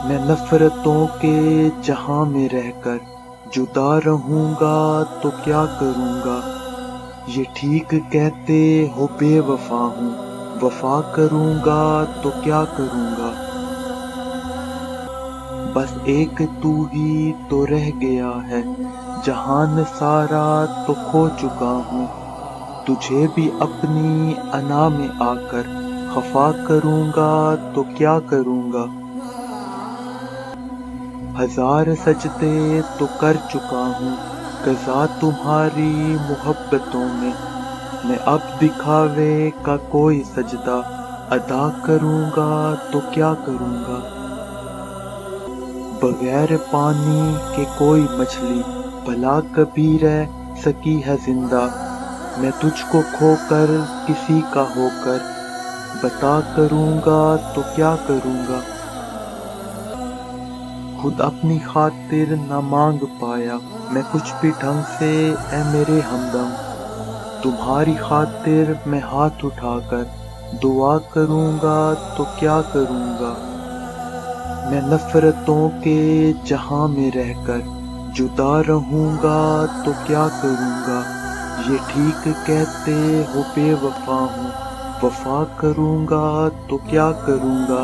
میں نفرتوں کے جہاں میں رہ کر جدا رہوں گا تو کیا کروں گا؟ یہ ٹھیک کہتے ہو بے وفا ہوں، وفا کروں گا تو کیا کروں گا؟ بس ایک تو ہی تو رہ گیا ہے، جہان سارا تو کھو چکا ہوں، تجھے بھی اپنی انا میں آ کر خفا کروں گا تو کیا کروں گا؟ ہزار سجدے تو کر چکا ہوں قضا تمہاری محبتوں میں اب دکھاوے کا کوئی سجدہ ادا کروں گا تو کیا کروں گا؟ بغیر پانی کے کوئی مچھلی بھلا کبھی رہ سکی ہے زندہ؟ میں تجھ کو کھو کر کسی کا ہو کر بتا کروں گا تو کیا کروں گا؟ خود اپنی خاطر نہ مانگ پایا میں کچھ بھی ڈھنگ سے، اے میرے ہمدم، تمہاری خاطر میں ہاتھ اٹھا کر دعا کروں گا تو کیا کروں گا؟ میں نفرتوں کے جہاں میں رہ کر جدا رہوں گا تو کیا کروں گا؟ یہ ٹھیک کہتے ہو بے وفا ہوں، وفا کروں گا تو کیا کروں گا؟